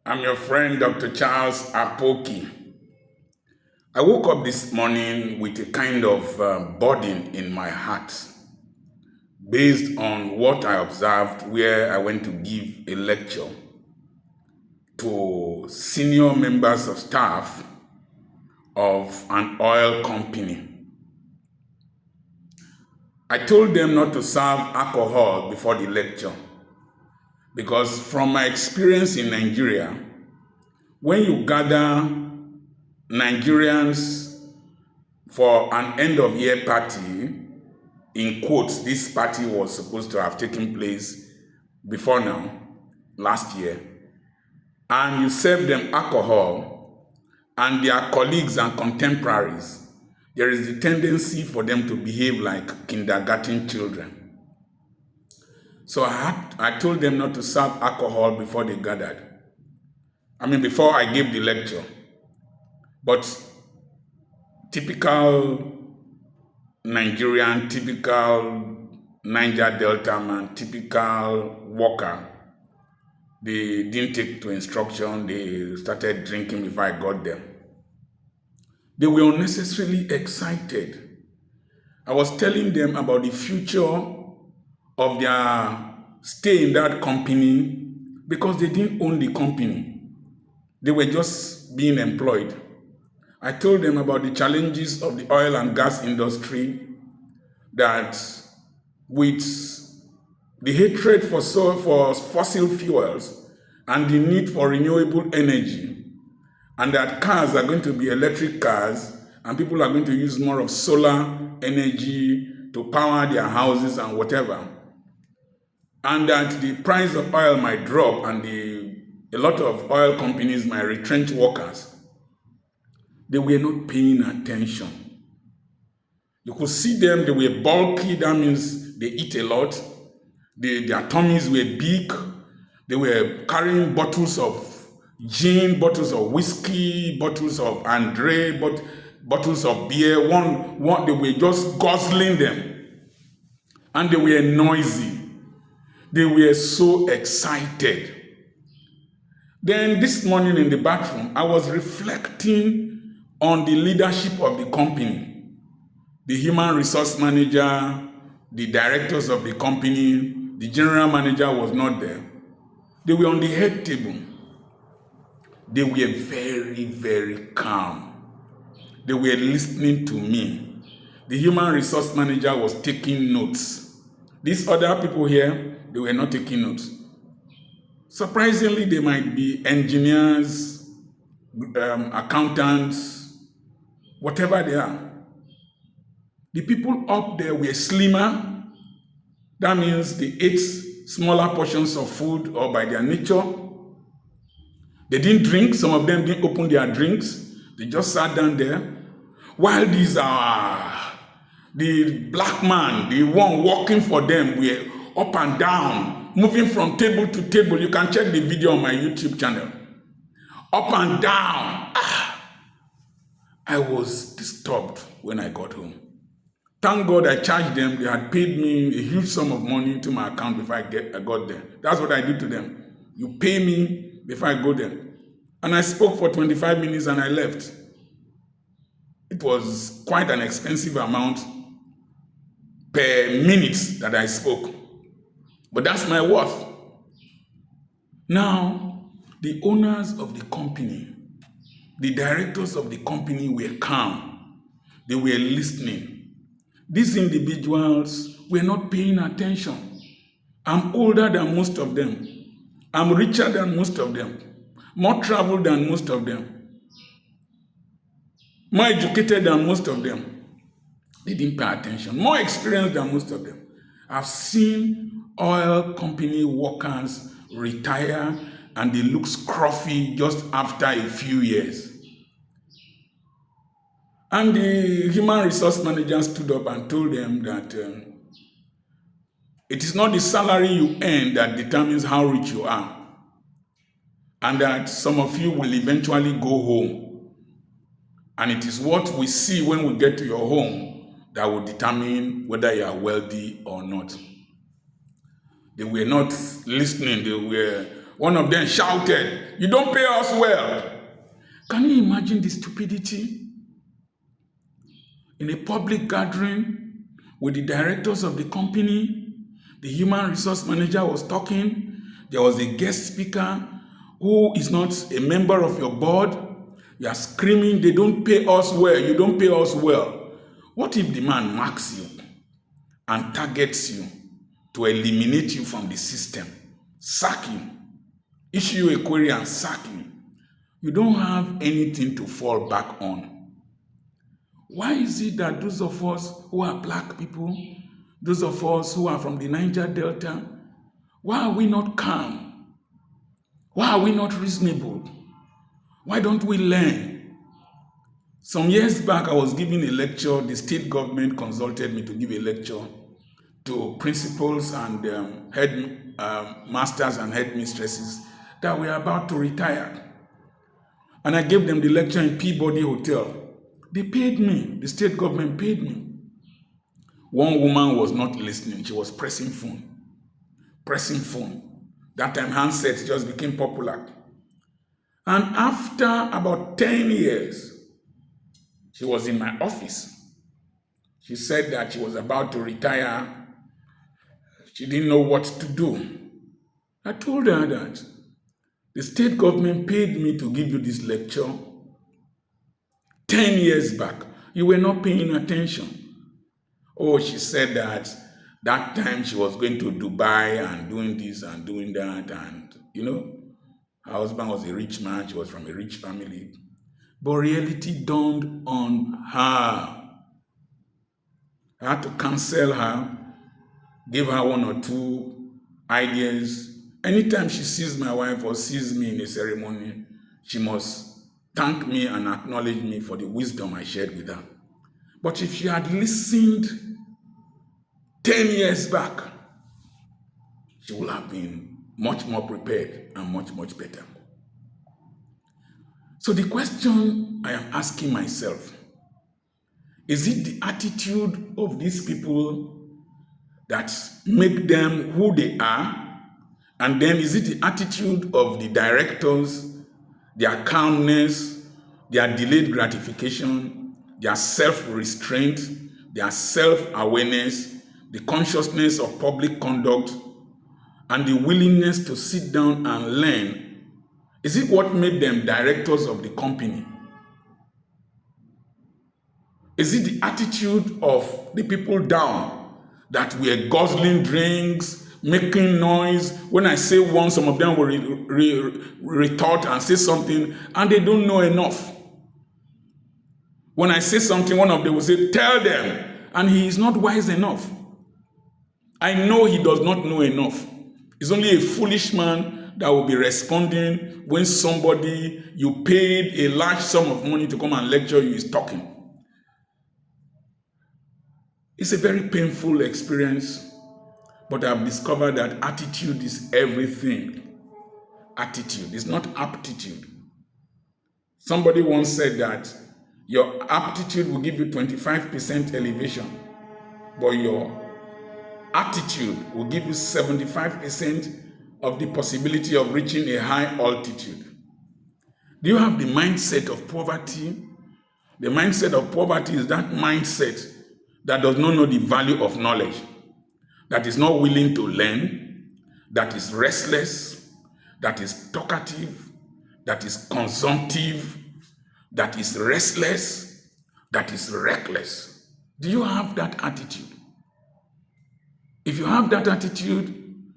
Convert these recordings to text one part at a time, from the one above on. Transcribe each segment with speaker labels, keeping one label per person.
Speaker 1: I'm your friend, Dr. Charles Apoki. I woke up this morning with a kind of burden in my heart based on what I observed where I went to give a lecture to senior members of staff of an oil company. I told them not to serve alcohol before the lecture because from my experience in Nigeria, when you gather Nigerians for an end of year party, in quotes, this party was supposed to have taken place before now, last year, and you serve them alcohol and their colleagues and contemporaries, there is a tendency for them to behave like kindergarten children. So I told them not to serve alcohol before they gathered. Before I gave the lecture. But typical Nigerian, typical Niger Delta man, typical worker, they didn't take to instruction. They started drinking before I got them. They were unnecessarily excited. I was telling them about the future of their stay in that company because they didn't own the company. They were just being employed. I told them about the challenges of the oil and gas industry, that with the hatred for fossil fuels and the need for renewable energy, and that cars are going to be electric cars and people are going to use more of solar energy to power their houses and whatever, and that the price of oil might drop and a lot of oil companies might retrench workers. They were not paying attention. You could see them, they were bulky, that means they eat a lot. Their tummies were big. They were carrying bottles of gin, bottles of whiskey, bottles of Andre, bottles of beer. One, they were just guzzling them. And they were noisy. They were so excited. Then this morning in the bathroom, I was reflecting on the leadership of the company. The human resource manager, the directors of the company, the general manager was not there. They were on the head table. They were very, very calm. They were listening to me. The human resource manager was taking notes. These other people here, they were not taking notes. Surprisingly, they might be engineers, accountants, whatever they are. The people up there were slimmer. That means they ate smaller portions of food, or by their nature. They didn't drink. Some of them didn't open their drinks. They just sat down there. While these are the black man, the one working for them, were up and down, moving from table to table. You can check the video on my YouTube channel. Up and down. I was disturbed when I got home. Thank God I charged them. They had paid me a huge sum of money to my account before I got there. That's what I do to them. You pay me before I go there. And I spoke for 25 minutes and I left. It was quite an expensive amount per minute that I spoke. But that's my worth. Now, the owners of the company, the directors of the company were calm. They were listening. These individuals were not paying attention. I'm older than most of them. I'm richer than most of them. More traveled than most of them. More educated than most of them. They didn't pay attention. More experienced than most of them. I've seen oil company workers retire and they look scruffy just after a few years. And the human resource manager stood up and told them that it is not the salary you earn that determines how rich you are. And that some of you will eventually go home. And it is what we see when we get to your home that will determine whether you are wealthy or not. They were not listening. They were One of them shouted, "You don't pay us well." Can you imagine the stupidity? In a public gathering with the directors of the company, the human resource manager was talking. There was a guest speaker who is not a member of your board. You are screaming, "They don't pay us well, you don't pay us well." What if the man marks you and targets you to eliminate you from the system, sack you, issue you a query and sack you? You don't have anything to fall back on. Why is it that those of us who are black people, those of us who are from the Niger Delta, why are we not calm? Why are we not reasonable? Why don't we learn? Some years back, I was giving a lecture. The state government consulted me to give a lecture to principals and masters and headmistresses that were about to retire. And I gave them the lecture in Peabody Hotel. They paid me. The state government paid me. One woman was not listening. She was pressing phone. That time handsets just became popular. And after about 10 years, she was in my office. She said that she was about to retire. She didn't know what to do. I told her that the state government paid me to give you this lecture 10 years back. You were not paying attention. Oh, she said that time she was going to Dubai and doing this and doing that. And, her husband was a rich man. She was from a rich family. But reality dawned on her. I had to cancel her, give her one or two ideas. Anytime she sees my wife or sees me in a ceremony, she must thank me and acknowledge me for the wisdom I shared with her. But if she had listened 10 years back, she would have been much more prepared and much, much better. So the question I am asking myself, is it the attitude of these people that make them who they are? And then is it the attitude of the directors, their calmness, their delayed gratification, their self-restraint, their self-awareness, the consciousness of public conduct, and the willingness to sit down and learn? Is it what made them directors of the company? Is it the attitude of the people down that were guzzling drinks, making noise? When I say one, some of them will retort and say something, and they don't know enough. When I say something, one of them will say, "Tell them," and he is not wise enough. I know he does not know enough. He's only a foolish man that will be responding when somebody you paid a large sum of money to come and lecture you is talking. It's a very painful experience, but I've discovered that attitude is everything. Attitude is not aptitude. Somebody once said that your aptitude will give you 25% elevation, but your attitude will give you 75% of the possibility of reaching a high altitude. Do you have the mindset of poverty? The mindset of poverty is that mindset that does not know the value of knowledge, that is not willing to learn, that is restless, that is talkative, that is consumptive, that is restless, that is reckless. Do you have that attitude? If you have that attitude,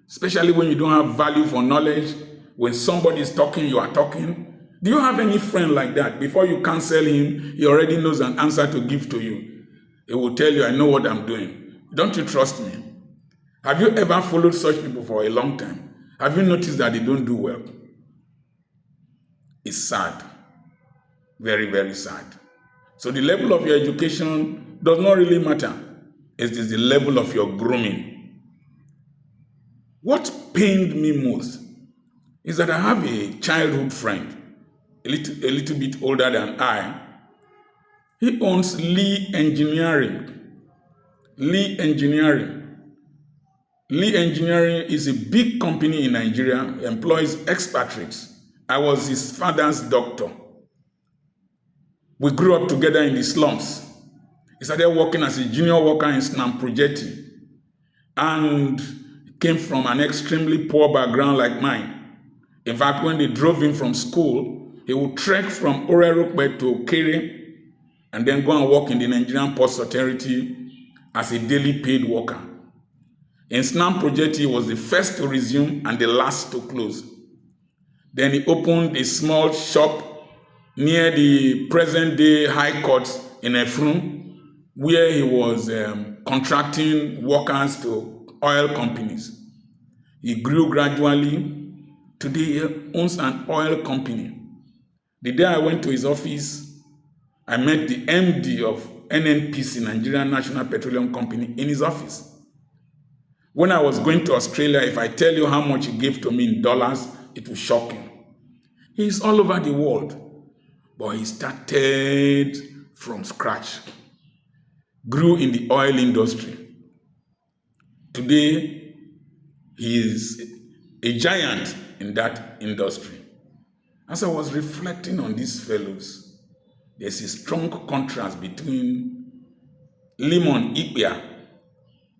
Speaker 1: especially when you don't have value for knowledge, when somebody is talking, you are talking. Do you have any friend like that? Before you cancel him, he already knows an answer to give to you. He will tell you, "I know what I'm doing." Don't you trust me? Have you ever followed such people for a long time? Have you noticed that they don't do well? It's sad. Very, very sad. So the level of your education does not really matter. It is the level of your grooming. What pained me most is that I have a childhood friend, a little bit older than I. He owns Lee Engineering. Lee Engineering. Lee Engineering is a big company in Nigeria, employs expatriates. I was his father's doctor. We grew up together in the slums. He started working as a junior worker in Snam Projeti and came from an extremely poor background like mine. In fact, when they drove him from school, he would trek from Orerokpe to Kere and then go and work in the Nigerian Ports Authority as a daily paid worker. In Snam Project, he was the first to resume and the last to close. Then he opened a small shop near the present-day High Court in Efrun, where he was contracting workers to oil companies. He grew gradually. Today, he owns an oil company. The day I went to his office, I met the MD of NNPC, Nigerian National Petroleum Company, in his office. When I was going to Australia, if I tell you how much he gave to me in dollars, it will shock you. He's all over the world, but he started from scratch, grew in the oil industry. Today, he is a giant in that industry. As I was reflecting on these fellows, there's a strong contrast between Limon Ipia,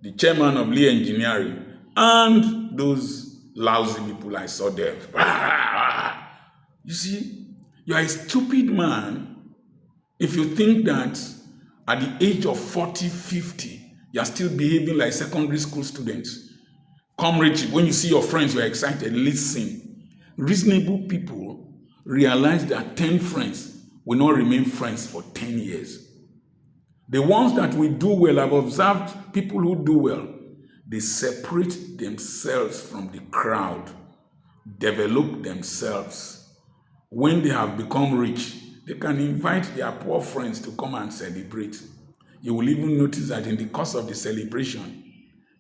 Speaker 1: the chairman of Lee Engineering, and those lousy people I saw there. You see, you are a stupid man if you think that at the age of 40, 50, you are still behaving like secondary school students. Come, Richie, when you see your friends, you are excited. Listen. Reasonable people realize that 10 friends will not remain friends for 10 years. The ones that will do well, I've observed people who do well, they separate themselves from the crowd, develop themselves. When they have become rich, they can invite their poor friends to come and celebrate. You will even notice that in the course of the celebration,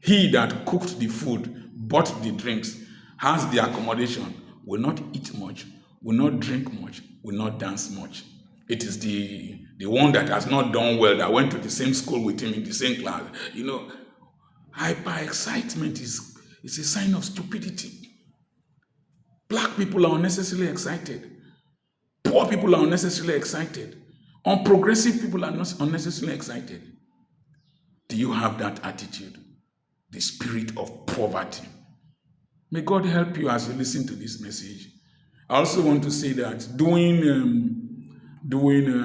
Speaker 1: he that cooked the food, bought the drinks, has the accommodation, will not eat much, will not drink much, will not dance much. It is the one that has not done well, that went to the same school with him in the same class. You know, hyper-excitement is a sign of stupidity. Black people are unnecessarily excited. Poor people are unnecessarily excited. Unprogressive people are not unnecessarily excited. Do you have that attitude? The spirit of poverty. May God help you as you listen to this message. I also want to say that doing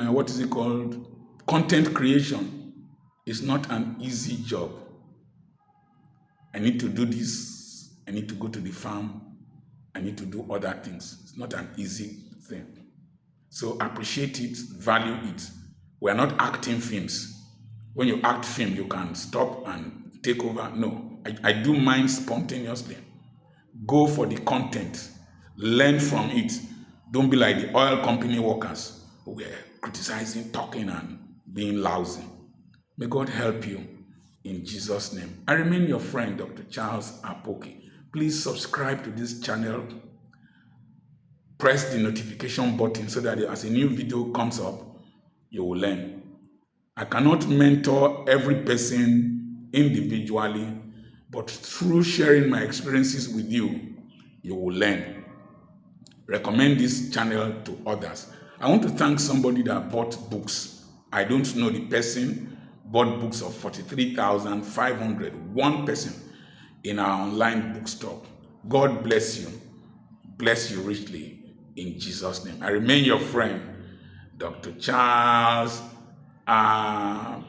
Speaker 1: what is it called? Content creation is not an easy job. I need to do this. I need to go to the farm. I need to do other things. It's not an easy thing. So appreciate it, value it. We are not acting films. When you act film, you can stop and take over. No, I do mine spontaneously. Go for the content. Learn from it. Don't be like the oil company workers who were criticizing, talking, and being lousy. May God help you in Jesus' name. I remain your friend, Dr. Charles Apoki. Please subscribe to this channel. Press the notification button so that as a new video comes up, you will learn. I cannot mentor every person individually, but through sharing my experiences with you, you will learn. Recommend this channel to others. I want to thank somebody that bought books. I don't know the person, bought books of 43,500, one person in our online bookstore. God bless you. Bless you richly in Jesus' name. I remain your friend, Dr. Charles Apoki.